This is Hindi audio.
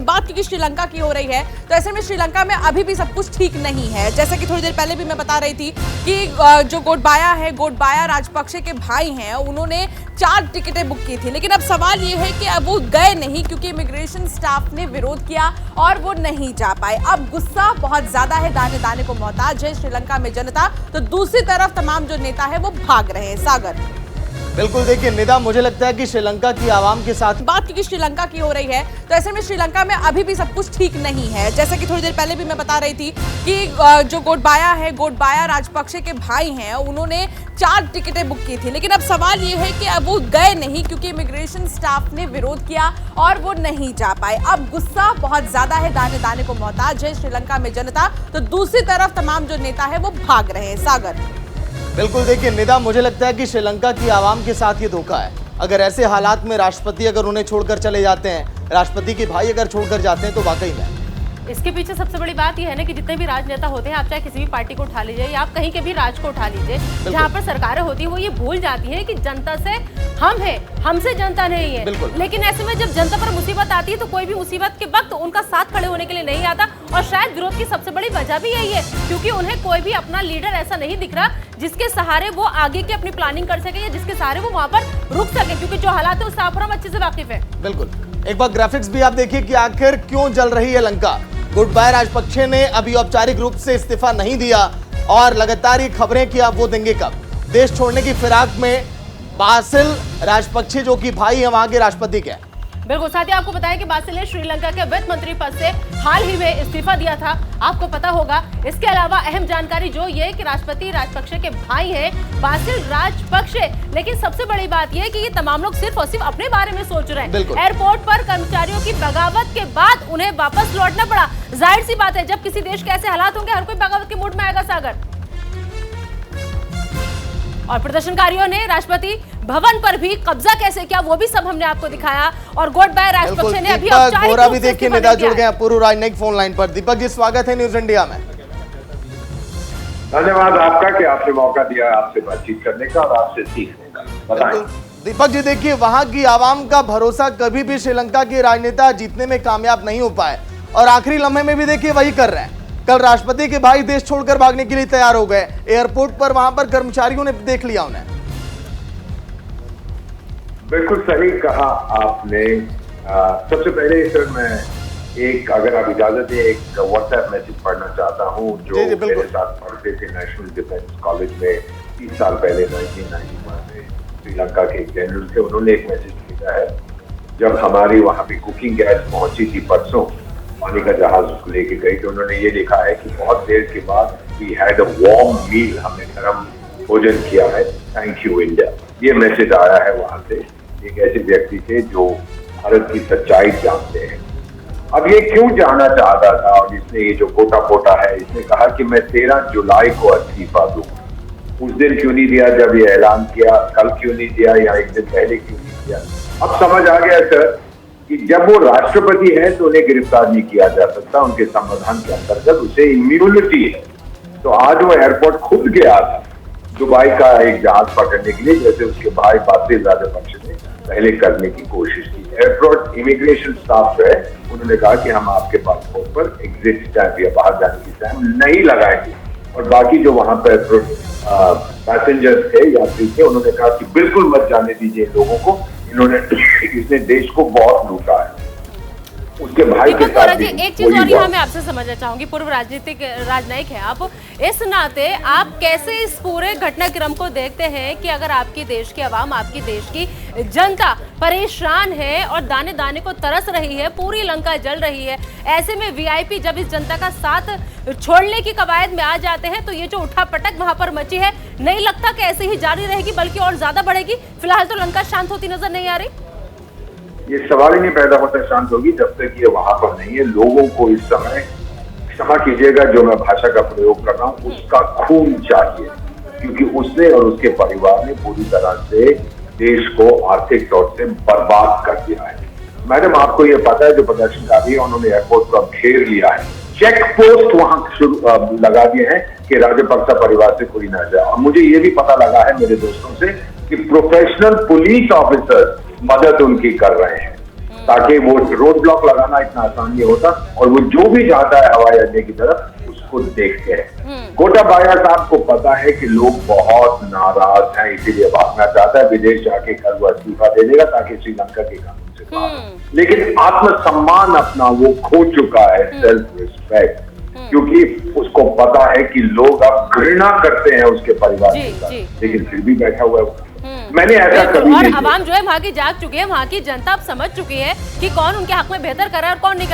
बात क्योंकि श्रीलंका की हो रही है, तो ऐसे में श्रीलंका में अभी भी सब कुछ ठीक नहीं है। जैसा कि थोड़ी देर पहले भी मैं बता रही थी कि जो गोटबाया राजपक्षे के भाई हैं, उन्होंने 4 टिकटें बुक की थी, लेकिन अब सवाल ये है कि अब वो गए नहीं क्योंकि इमिग्रेशन स्टाफ ने विरोध किया और वो नहीं जा पाए। अब गुस्सा बहुत ज्यादा है, दाने दाने को मोहताज है श्रीलंका में जनता, तो दूसरी तरफ तमाम जो नेता है वो भाग रहे हैं। सागर बिल्कुल, देखिए निदा, मुझे लगता है कि श्रीलंका की आवाम के साथ बात क्योंकि श्रीलंका की हो रही है, तो ऐसे में श्रीलंका में अभी भी सब कुछ ठीक नहीं है। जैसा कि थोड़ी देर पहले भी मैं बता रही थी कि जो गोटबाया राजपक्षे के भाई हैं, उन्होंने 4 टिकटें बुक की थी, लेकिन अब सवाल ये है कि अब वो गए नहीं क्योंकि इमिग्रेशन स्टाफ ने विरोध किया और वो नहीं जा पाए। अब गुस्सा बहुत ज्यादा है, दाने दाने को मोहताज है श्रीलंका में जनता, तो दूसरी तरफ तमाम जो नेता है वो भाग रहे हैं। सागर बिल्कुल, देखिए निदा, मुझे लगता है कि श्रीलंका की आवाम के साथ ये धोखा है। अगर ऐसे हालात में राष्ट्रपति अगर उन्हें छोड़कर चले जाते हैं, राष्ट्रपति के भाई अगर छोड़कर जाते हैं, तो वाकई में इसके पीछे सबसे बड़ी बात यह है ना कि जितने भी राजनेता होते हैं, आप चाहे किसी भी पार्टी को उठा लीजिए या आप कहीं के भी राज को उठा लीजिए, जहाँ पर सरकारें होती है, वो ये भूल जाती है कि जनता से हम हैं, हमसे जनता नहीं है। लेकिन ऐसे में जब जनता पर मुसीबत आती है तो कोई भी मुसीबत के वक्त उनका साथ खड़े होने के लिए नहीं आता, और शायद विरोध की सबसे बड़ी वजह भी यही है क्योंकि उन्हें कोई भी अपना लीडर ऐसा नहीं दिख रहा जिसके सहारे वो आगे की अपनी प्लानिंग कर सके या जिसके सहारे वो वहां पर रुक सके, क्योंकि जो हालात है उससे आप और हम अच्छे से वाकिफ है। बिल्कुल, एक बार ग्राफिक्स भी आप देखिए कि आखिर क्यों जल रही है लंका। गोटबाया राजपक्षे ने अभी औपचारिक रूप से इस्तीफा नहीं दिया और लगातार ये खबरें कि अब वो देंगे कब। देश छोड़ने की फिराक में बासिल राजपक्षे, जो कि भाई है वहां के राष्ट्रपति के। बिल्कुल, साथ ही आपको बताया कि बासिल ने श्रीलंका के वित्त मंत्री पद से हाल ही में इस्तीफा दिया था, आपको पता होगा। इसके अलावा अहम जानकारी जो ये कि राष्ट्रपति राजपक्षे के भाई हैं बासिल राजपक्षे, लेकिन सबसे बड़ी बात यह है कि ये तमाम लोग सिर्फ और सिर्फ अपने बारे में सोच रहे हैं। एयरपोर्ट पर कर्मचारियों की बगावत के बाद उन्हें वापस लौटना पड़ा। जाहिर सी बात है, जब किसी देश के ऐसे हालात होंगे, हर कोई बगावत के मूड में आएगा। सागर और प्रदर्शनकारियों ने राष्ट्रपति भवन पर भी कब्जा कैसे किया, वो भी सब हमने आपको दिखाया। और गोटबाया राजपक्षे ने अभी औपचारिक रूप भी से देखिए निदा जुड़ गए पूर्व राजनयिक फोन लाइन पर। दीपक जी, स्वागत है न्यूज इंडिया में। धन्यवाद आपका कि आपने मौका दिया आपसे बातचीत करने का और आपसे सीखने का। बताएं दीपक जी, देखिए वहां की आवाम का भरोसा कभी भी श्रीलंका के राजनेता जीतने में कामयाब नहीं हो पाए और आखिरी लम्हे में भी देखिए वही कर रहे हैं। कल राष्ट्रपति के भाई देश छोड़कर भागने के लिए तैयार हो गए। एयरपोर्ट पर वहां पर कर्मचारियों ने देख लिया उन्हें। बिल्कुल सही कहा आपने। सबसे पहले सर मैं अगर आप इजाजत दें, एक व्हाट्सएप मैसेज पढ़ना चाहता हूं जो मेरे साथ पढ़ते थे नेशनल डिफेंस कॉलेज में 30 साल पहले 1991 में। श्रीलंका के एक जनरल थे, उन्होंने एक मैसेज भेजा है। जब हमारी वहां पे कुकिंग गैस पहुंची थी परसों, पानी का जहाज उसको लेके गई, तो उन्होंने ये लिखा है कि बहुत देर के बाद वी हैड अ वार्म मील, हमने गर्म भोजन किया है, थैंक यू इंडिया। ये मैसेज आया है वहां से। एक ऐसे व्यक्ति थे जो भारत की सच्चाई जानते हैं। अब ये क्यों जानना चाहता था, और इसने ये जो पोटा पोटा है, इसने कहा कि मैं 13 जुलाई को इस्तीफा दूं। उस दिन क्यों नहीं दिया जब ये ऐलान किया, कल क्यों नहीं दिया या एक दिन पहले क्यों नहीं दिया। अब समझ आ गया सर कि जब वो राष्ट्रपति है तो उन्हें गिरफ्तार नहीं किया जा सकता, उनके संविधान के अंतर्गत उसे इम्यूनिटी है। तो आज वो एयरपोर्ट खुद गया था दुबई का एक जहाज पकड़ने के लिए, जैसे उसके भाई बासिल राजपक्षे ने पहले करने की कोशिश की। एयरपोर्ट इमिग्रेशन स्टाफ जो है, उन्होंने कहा कि हम आपके पासपोर्ट पर एग्जिट स्टैंप या बाहर जाने की स्टैंप नहीं लगाएंगे। और बाकी जो वहां पर पैसेंजर्स थे, यात्री थे, उन्होंने कहा कि बिल्कुल मत जाने दीजिए लोगों को, इसने देश को बहुत लूटा है। उसके भाई के साथ भी एक चीज और यहाँ मैं आपसे समझना चाहूंगी, पूर्व राजनयिक है आप, इस नाते आप कैसे इस पूरे घटनाक्रम को देखते हैं कि अगर आपकी देश की आवाम, आपकी देश की जनता परेशान है और दाने दाने को तरस रही है, पूरी लंका जल रही है, ऐसे में वीआईपी जब इस जनता का साथ छोड़ने की कवायद में आ जाते हैं तो ये जो उठापटक वहां पर मची है, नहीं लगता कि ऐसे ही जारी रहेगी बल्कि और ज्यादा बढ़ेगी? फिलहाल तो लंका शांत होती नजर नहीं आ रही। ये सवाल ही नहीं पैदा होता शांत होगी जब तक ये वहां पर नहीं है। लोगों को इस समय, क्षमा कीजिएगा जो मैं भाषा का प्रयोग कर रहा हूँ, उसका खून चाहिए, क्योंकि उसने और उसके परिवार ने पूरी तरह से देश को आर्थिक तौर से बर्बाद कर दिया है। मैडम, आपको ये पता है जो प्रदर्शनकारी है उन्होंने एयरपोर्ट को अब घेर लिया है, चेक पोस्ट वहां लगा दिए हैं कि राजपक्सा परिवार से कोई ना जाए। और मुझे ये भी पता लगा है मेरे दोस्तों से कि प्रोफेशनल पुलिस ऑफिसर मदद उनकी कर रहे हैं ताकि वो रोड ब्लॉक लगाना इतना आसान नहीं होता, और वो जो भी जाता है हवाई अड्डे की तरफ उसको देखते हैं। गोटाबाया साहब को पता है कि लोग बहुत नाराज हैं, इसीलिए भागना चाहता है, विदेश जाके कल वो इस्तीफा दे देगा ताकि श्रीलंका के कानून से बाहर। लेकिन आत्मसम्मान अपना वो खो चुका है, सेल्फ रिस्पेक्ट, क्योंकि उसको पता है कि लोग अब घृणा करते हैं उसके परिवार के साथ, लेकिन फिर भी बैठा हुआ है। मैंने ऐसा कभी और नहीं आवाम जो है वहाँ की जाग चुकी है, वहाँ की जनता अब समझ चुकी है कि कौन उनके हक में बेहतर कर रहा है और कौन नहीं कर रहा।